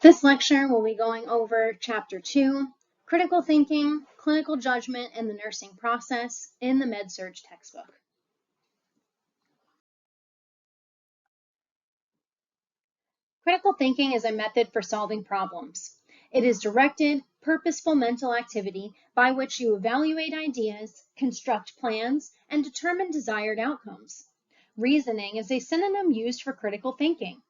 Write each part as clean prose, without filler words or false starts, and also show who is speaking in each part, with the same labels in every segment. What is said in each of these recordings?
Speaker 1: This lecture will be going over Chapter 2, Critical Thinking, Clinical Judgment, and the Nursing Process in the MedSurg textbook. Critical thinking is a method for solving problems. It is directed, purposeful mental activity by which you evaluate ideas, construct plans, and determine desired outcomes. Reasoning is a synonym used for critical thinking.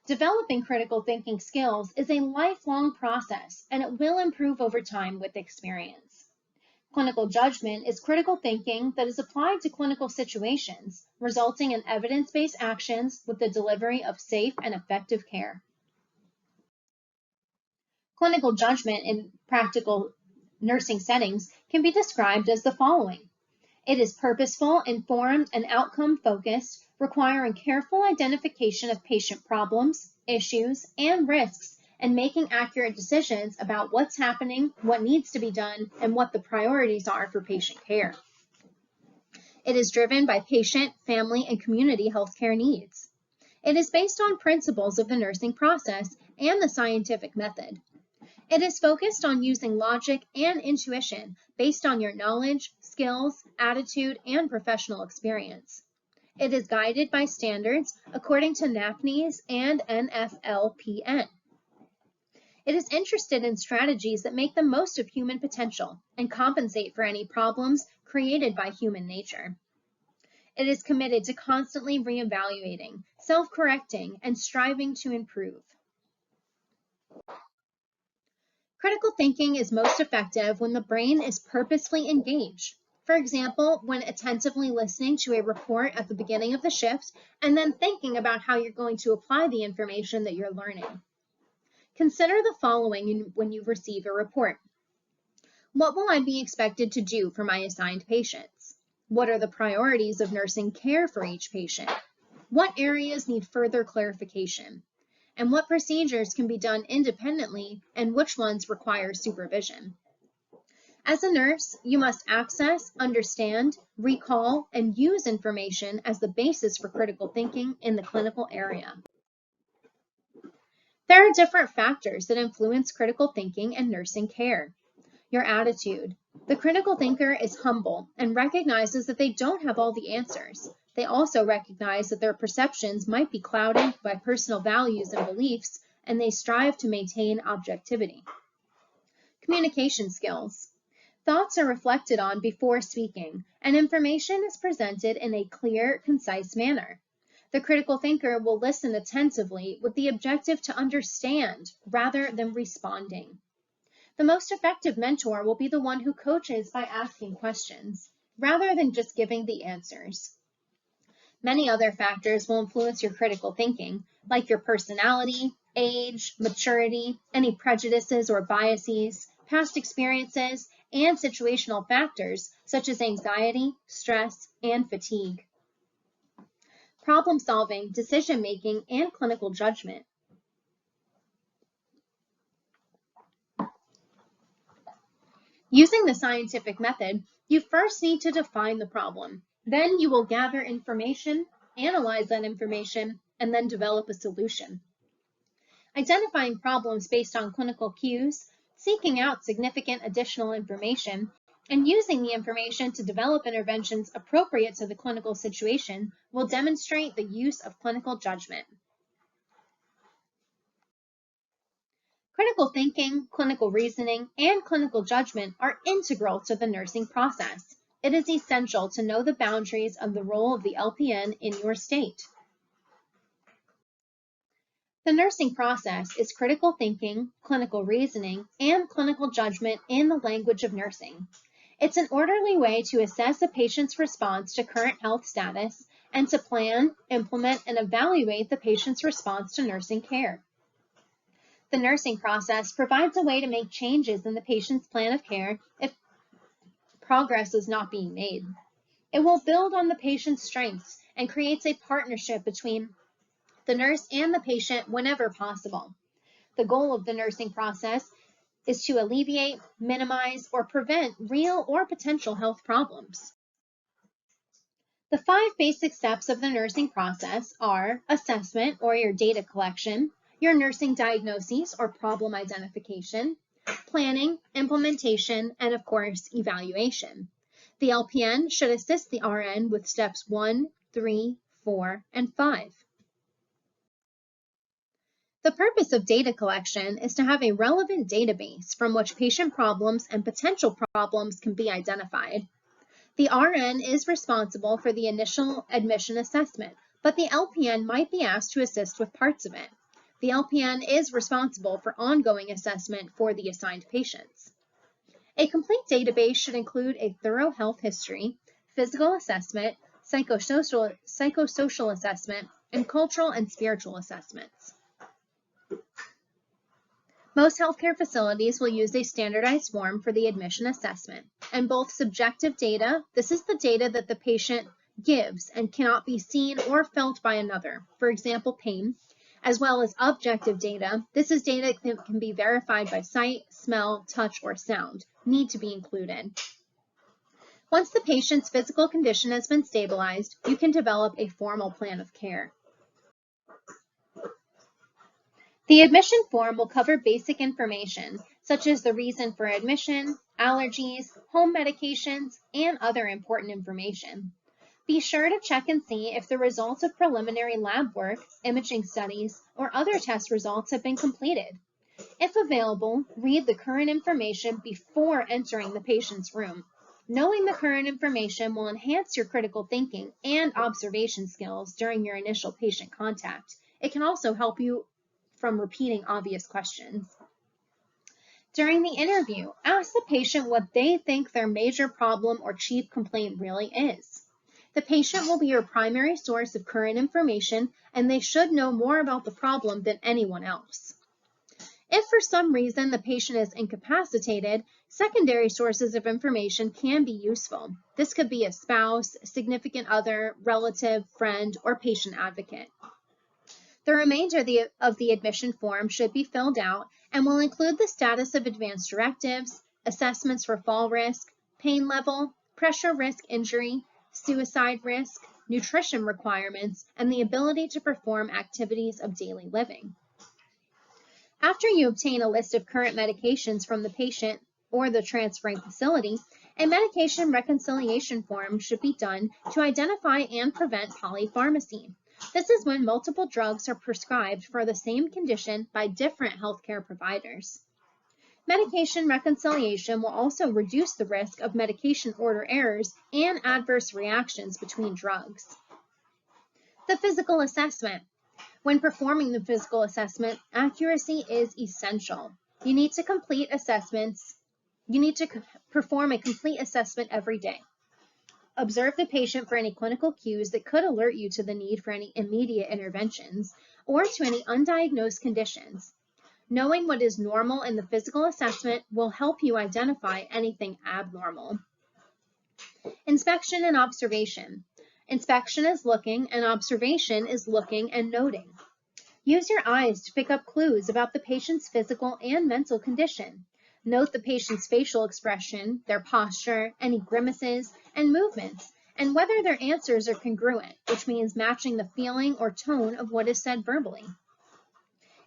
Speaker 1: Developing critical thinking skills is a lifelong process, and it will improve over time with experience. Clinical judgment is critical thinking that is applied to clinical situations, resulting in evidence-based actions with the delivery of safe and effective care. Clinical judgment in practical nursing settings can be described as the following. It is purposeful, informed, and outcome-focused, requiring careful identification of patient problems, issues, and risks, and making accurate decisions about what's happening, what needs to be done, and what the priorities are for patient care. It is driven by patient, family, and community healthcare needs. It is based on principles of the nursing process and the scientific method. It is focused on using logic and intuition based on your knowledge, skills, attitude, and professional experience. It is guided by standards according to NAPNIS and NFLPN. It is interested in strategies that make the most of human potential and compensate for any problems created by human nature. It is committed to constantly reevaluating, self-correcting, and striving to improve. Critical thinking is most effective when the brain is purposefully engaged. For example, when attentively listening to a report at the beginning of the shift and then thinking about how you're going to apply the information that you're learning. Consider the following when you receive a report. What will I be expected to do for my assigned patients? What are the priorities of nursing care for each patient? What areas need further clarification? And what procedures can be done independently and which ones require supervision. As a nurse, you must access, understand, recall, and use information as the basis for critical thinking in the clinical area. There are different factors that influence critical thinking and nursing care. Your attitude. The critical thinker is humble and recognizes that they don't have all the answers. They also recognize that their perceptions might be clouded by personal values and beliefs, and they strive to maintain objectivity. Communication skills. Thoughts are reflected on before speaking, and information is presented in a clear, concise manner. The critical thinker will listen attentively with the objective to understand rather than responding. The most effective mentor will be the one who coaches by asking questions, rather than just giving the answers. Many other factors will influence your critical thinking, like your personality, age, maturity, any prejudices or biases, past experiences, and situational factors such as anxiety, stress, and fatigue. Problem solving, decision making, and clinical judgment. Using the scientific method, you first need to define the problem. Then you will gather information, analyze that information, and then develop a solution. Identifying problems based on clinical cues, seeking out significant additional information, and using the information to develop interventions appropriate to the clinical situation will demonstrate the use of clinical judgment. Critical thinking, clinical reasoning, and clinical judgment are integral to the nursing process. It is essential to know the boundaries of the role of the LPN in your state. The nursing process is critical thinking, clinical reasoning, and clinical judgment in the language of nursing. It's an orderly way to assess a patient's response to current health status and to plan, implement, and evaluate the patient's response to nursing care. The nursing process provides a way to make changes in the patient's plan of care if progress is not being made. It will build on the patient's strengths and creates a partnership between the nurse and the patient whenever possible. The goal of the nursing process is to alleviate, minimize, or prevent real or potential health problems. The 5 basic steps of the nursing process are assessment, or your data collection, your nursing diagnoses or problem identification, planning, implementation, and of course, evaluation. The LPN should assist the RN with steps 1, 3, 4, and 5. The purpose of data collection is to have a relevant database from which patient problems and potential problems can be identified. The RN is responsible for the initial admission assessment, but the LPN might be asked to assist with parts of it. The LPN is responsible for ongoing assessment for the assigned patients. A complete database should include a thorough health history, physical assessment, psychosocial assessment, and cultural and spiritual assessments. Most healthcare facilities will use a standardized form for the admission assessment, and both subjective data, this is the data that the patient gives and cannot be seen or felt by another, for example, pain, as well as objective data, this is data that can be verified by sight, smell, touch, or sound, need to be included. Once the patient's physical condition has been stabilized, you can develop a formal plan of care. The admission form will cover basic information, such as the reason for admission, allergies, home medications, and other important information. Be sure to check and see if the results of preliminary lab work, imaging studies, or other test results have been completed. If available, read the current information before entering the patient's room. Knowing the current information will enhance your critical thinking and observation skills during your initial patient contact. It can also help you from repeating obvious questions. During the interview, ask the patient what they think their major problem or chief complaint really is. The patient will be your primary source of current information, and they should know more about the problem than anyone else. If for some reason the patient is incapacitated, secondary sources of information can be useful. This could be a spouse, significant other, relative, friend, or patient advocate. The remainder of the admission form should be filled out and will include the status of advanced directives, assessments for fall risk, pain level, pressure risk injury, suicide risk, nutrition requirements, and the ability to perform activities of daily living. After you obtain a list of current medications from the patient or the transferring facility, a medication reconciliation form should be done to identify and prevent polypharmacy. This is when multiple drugs are prescribed for the same condition by different healthcare providers. Medication reconciliation will also reduce the risk of medication order errors and adverse reactions between drugs. The physical assessment. When performing the physical assessment, accuracy is essential. You need to perform a complete assessment every day. Observe the patient for any clinical cues that could alert you to the need for any immediate interventions or to any undiagnosed conditions. Knowing what is normal in the physical assessment will help you identify anything abnormal. Inspection and observation. Inspection is looking and observation is looking and noting. Use your eyes to pick up clues about the patient's physical and mental condition. Note the patient's facial expression, their posture, any grimaces, and movements, and whether their answers are congruent, which means matching the feeling or tone of what is said verbally.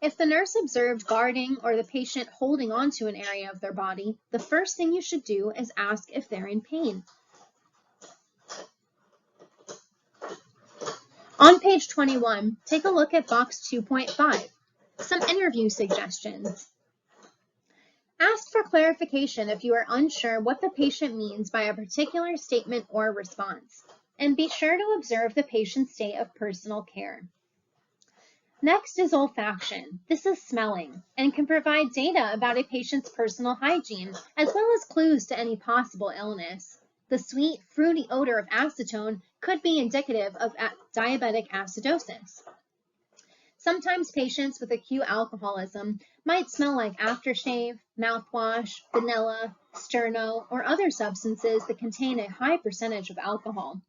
Speaker 1: If the nurse observed guarding or the patient holding onto an area of their body, the first thing you should do is ask if they're in pain. On page 21, take a look at box 2.5, some interview suggestions. Ask for clarification if you are unsure what the patient means by a particular statement or response, and be sure to observe the patient's state of personal care. Next is olfaction. This is smelling and can provide data about a patient's personal hygiene, as well as clues to any possible illness. The sweet, fruity odor of acetone could be indicative of diabetic acidosis. Sometimes patients with acute alcoholism might smell like aftershave, mouthwash, vanilla, sterno, or other substances that contain a high percentage of alcohol.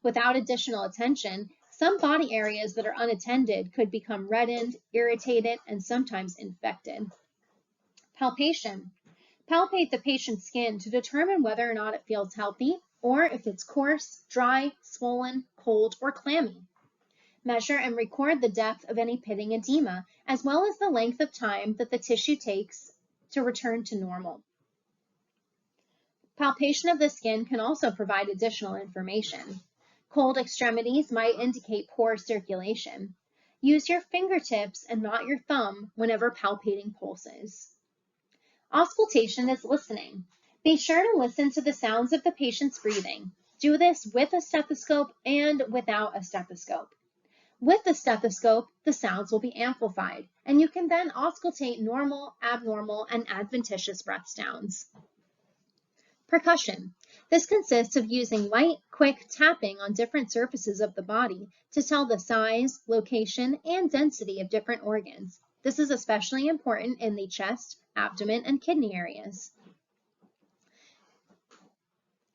Speaker 1: Without additional attention, some body areas that are unattended could become reddened, irritated, and sometimes infected. Palpation. Palpate the patient's skin to determine whether or not it feels healthy or if it's coarse, dry, swollen, cold, or clammy. measure and record the depth of any pitting edema, as well as the length of time that the tissue takes to return to normal. Palpation of the skin can also provide additional information. Cold extremities might indicate poor circulation. Use your fingertips and not your thumb whenever palpating pulses. Auscultation is listening. Be sure to listen to the sounds of the patient's breathing. Do this with a stethoscope and without a stethoscope. With the stethoscope, the sounds will be amplified, and you can then auscultate normal, abnormal, and adventitious breath sounds. Percussion. This consists of using light, quick tapping on different surfaces of the body to tell the size, location, and density of different organs. This is especially important in the chest, abdomen, and kidney areas.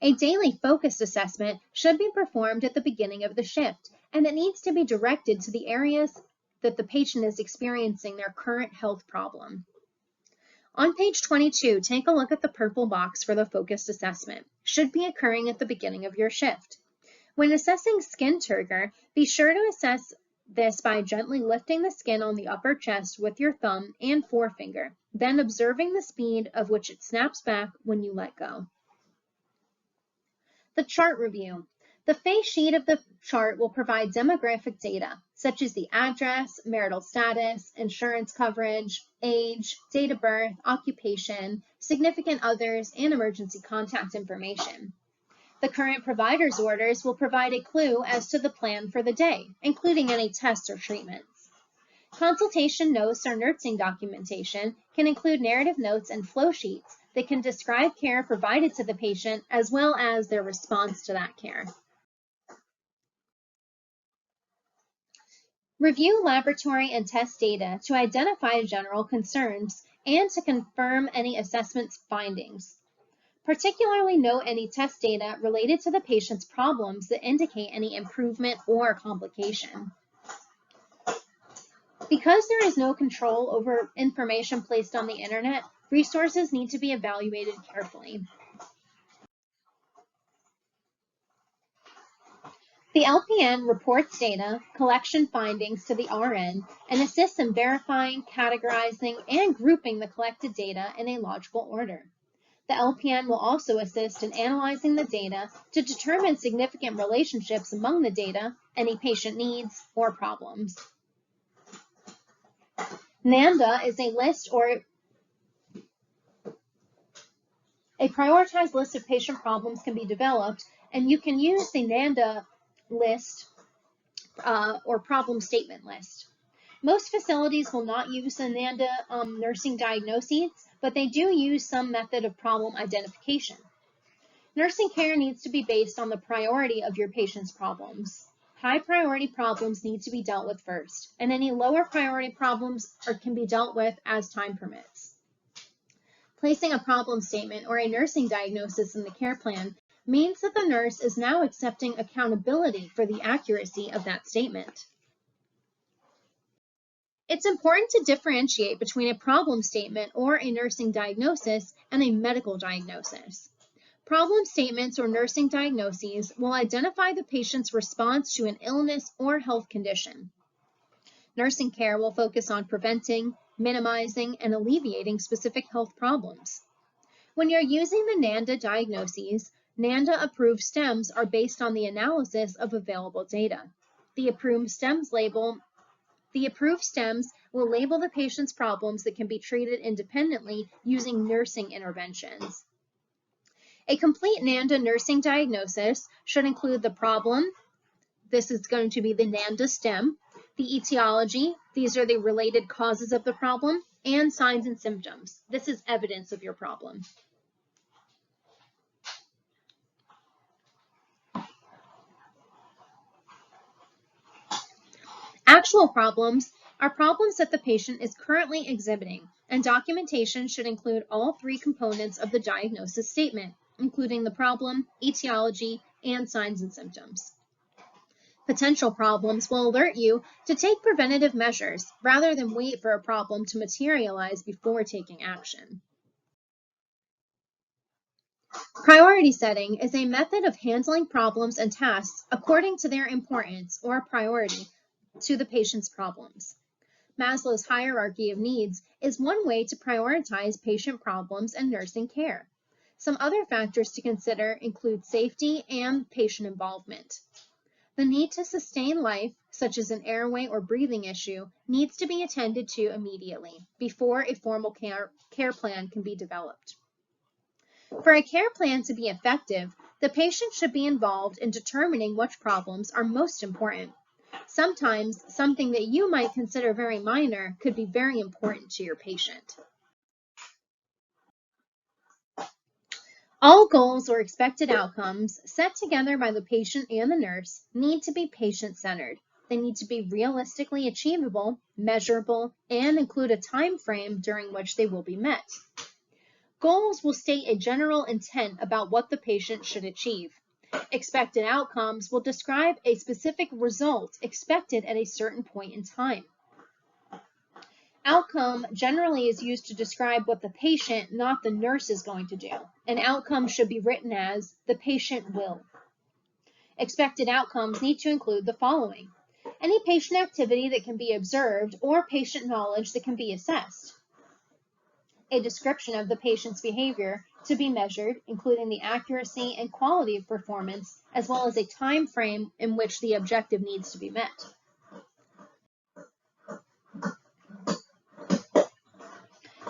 Speaker 1: A daily focused assessment should be performed at the beginning of the shift, and it needs to be directed to the areas that the patient is experiencing their current health problem. On page 22, take a look at the purple box for the focused assessment. Should be occurring at the beginning of your shift. When assessing skin turgor, be sure to assess this by gently lifting the skin on the upper chest with your thumb and forefinger, then observing the speed of which it snaps back when you let go. The chart review. The face sheet of the chart will provide demographic data, such as the address, marital status, insurance coverage, age, date of birth, occupation, significant others, and emergency contact information. The current provider's orders will provide a clue as to the plan for the day, including any tests or treatments. Consultation notes or nursing documentation can include narrative notes and flow sheets that can describe care provided to the patient as well as their response to that care. Review laboratory and test data to identify general concerns and to confirm any assessment findings. Particularly note any test data related to the patient's problems that indicate any improvement or complication. Because there is no control over information placed on the internet, resources need to be evaluated carefully. The LPN reports data, collection findings to the RN, and assists in verifying, categorizing, and grouping the collected data in a logical order. The LPN will also assist in analyzing the data to determine significant relationships among the data, any patient needs, or problems. NANDA is a list or a prioritized list of patient problems can be developed, and you can use the NANDA list or problem statement list. Most facilities will not use the NANDA nursing diagnoses, but they do use some method of problem identification. Nursing care needs to be based on the priority of your patient's problems. High priority problems need to be dealt with first, and any lower priority problems can be dealt with as time permits. Placing a problem statement or a nursing diagnosis in the care plan means that the nurse is now accepting accountability for the accuracy of that statement. It's important to differentiate between a problem statement or a nursing diagnosis and a medical diagnosis. Problem statements or nursing diagnoses will identify the patient's response to an illness or health condition. Nursing care will focus on preventing, minimizing, and alleviating specific health problems. When you're using the NANDA diagnoses, NANDA-approved stems are based on the analysis of available data. The approved stems will label the patient's problems that can be treated independently using nursing interventions. A complete NANDA nursing diagnosis should include the problem. This is going to be the NANDA stem, the etiology. These are the related causes of the problem, and signs and symptoms. This is evidence of your problem. Actual problems are problems that the patient is currently exhibiting, and documentation should include all three components of the diagnosis statement, including the problem, etiology, and signs and symptoms. Potential problems will alert you to take preventative measures rather than wait for a problem to materialize before taking action. Priority setting is a method of handling problems and tasks according to their importance or priority to the patient's problems. Maslow's hierarchy of needs is one way to prioritize patient problems and nursing care. Some other factors to consider include safety and patient involvement. The need to sustain life, such as an airway or breathing issue, needs to be attended to immediately before a formal care plan can be developed. For a care plan to be effective, the patient should be involved in determining which problems are most important. Sometimes something that you might consider very minor could be very important to your patient. All goals or expected outcomes set together by the patient and the nurse need to be patient-centered. They need to be realistically achievable, measurable, and include a time frame during which they will be met. Goals will state a general intent about what the patient should achieve. Expected outcomes will describe a specific result expected at a certain point in time. Outcome generally is used to describe what the patient, not the nurse, is going to do. An outcome should be written as the patient will. Expected outcomes need to include the following: any patient activity that can be observed or patient knowledge that can be assessed. A description of the patient's behavior to be measured, including the accuracy and quality of performance, as well as a time frame in which the objective needs to be met.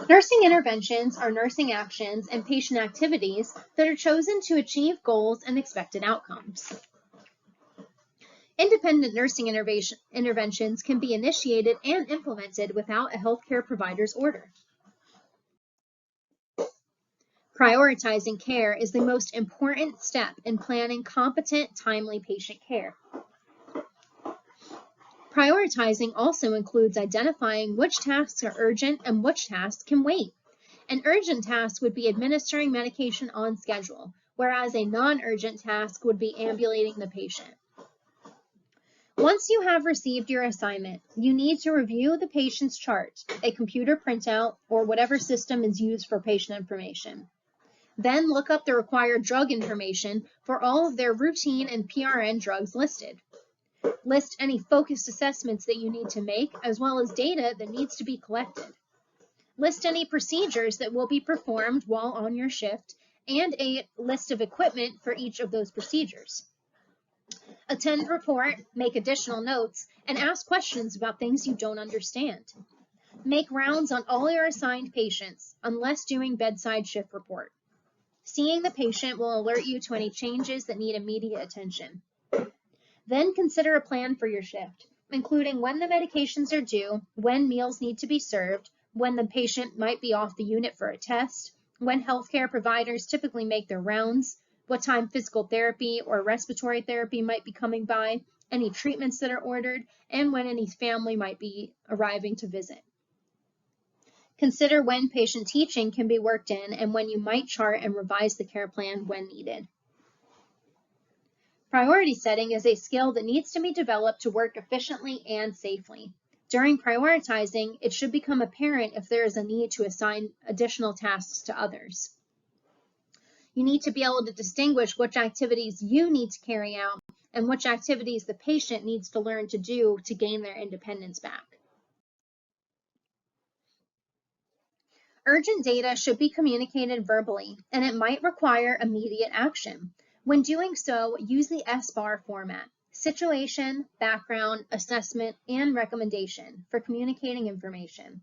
Speaker 1: Nursing interventions are nursing actions and patient activities that are chosen to achieve goals and expected outcomes. Independent nursing interventions can be initiated and implemented without a healthcare provider's order. Prioritizing care is the most important step in planning competent, timely patient care. Prioritizing also includes identifying which tasks are urgent and which tasks can wait. An urgent task would be administering medication on schedule, whereas a non-urgent task would be ambulating the patient. Once you have received your assignment, you need to review the patient's chart, a computer printout, or whatever system is used for patient information. Then look up the required drug information for all of their routine and PRN drugs listed. List any focused assessments that you need to make, as well as data that needs to be collected. List any procedures that will be performed while on your shift, and a list of equipment for each of those procedures. Attend report, make additional notes, and ask questions about things you don't understand. Make rounds on all your assigned patients, unless doing bedside shift report. Seeing the patient will alert you to any changes that need immediate attention. Then consider a plan for your shift, including when the medications are due, when meals need to be served, when the patient might be off the unit for a test, when healthcare providers typically make their rounds, what time physical therapy or respiratory therapy might be coming by, any treatments that are ordered, and when any family might be arriving to visit. Consider when patient teaching can be worked in and when you might chart and revise the care plan when needed. Priority setting is a skill that needs to be developed to work efficiently and safely. During prioritizing, it should become apparent if there is a need to assign additional tasks to others. You need to be able to distinguish which activities you need to carry out and which activities the patient needs to learn to do to gain their independence back. Urgent data should be communicated verbally, and it might require immediate action. When doing so, use the SBAR format: situation, background, assessment, and recommendation for communicating information.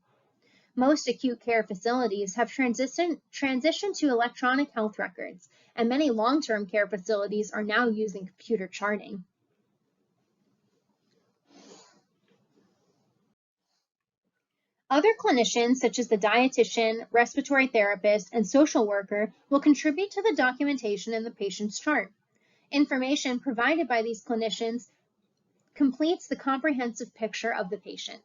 Speaker 1: Most acute care facilities have transitioned to electronic health records, and many long-term care facilities are now using computer charting. Other clinicians, such as the dietitian, respiratory therapist, and social worker, will contribute to the documentation in the patient's chart. Information provided by these clinicians completes the comprehensive picture of the patient.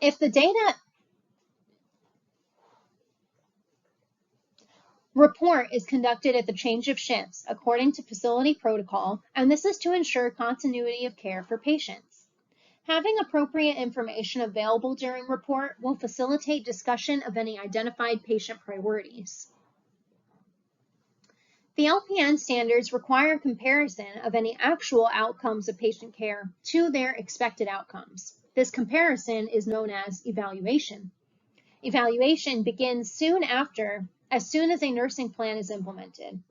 Speaker 1: If the data report is conducted at the change of shifts according to facility protocol, and this is to ensure continuity of care for patients. Having appropriate information available during report will facilitate discussion of any identified patient priorities. The LPN standards require comparison of any actual outcomes of patient care to their expected outcomes. This comparison is known as evaluation. Evaluation begins as soon as a nursing plan is implemented.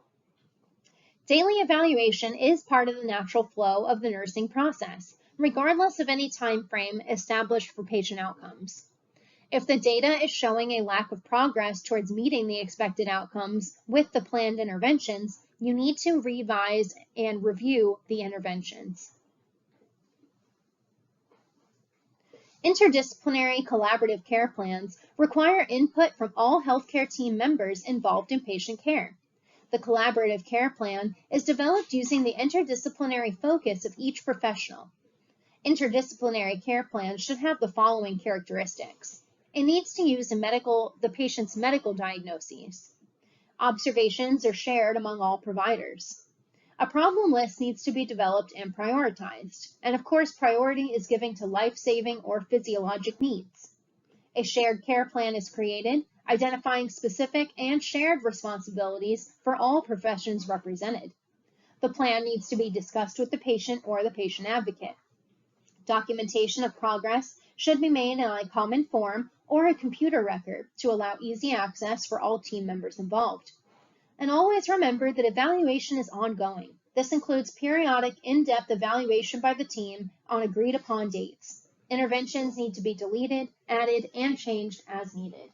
Speaker 1: Daily evaluation is part of the natural flow of the nursing process, regardless of any time frame established for patient outcomes. If the data is showing a lack of progress towards meeting the expected outcomes with the planned interventions, you need to revise and review the interventions. Interdisciplinary collaborative care plans require input from all healthcare team members involved in patient care. The collaborative care plan is developed using the interdisciplinary focus of each professional. Interdisciplinary care plans should have the following characteristics. It needs to use the patient's medical diagnoses. Observations are shared among all providers. A problem list needs to be developed and prioritized. And of course, priority is given to life-saving or physiologic needs. A shared care plan is created, identifying specific and shared responsibilities for all professions represented. The plan needs to be discussed with the patient or the patient advocate. Documentation of progress should be made in a common form or a computer record to allow easy access for all team members involved. And always remember that evaluation is ongoing. This includes periodic in-depth evaluation by the team on agreed upon dates. Interventions need to be deleted, added, and changed as needed.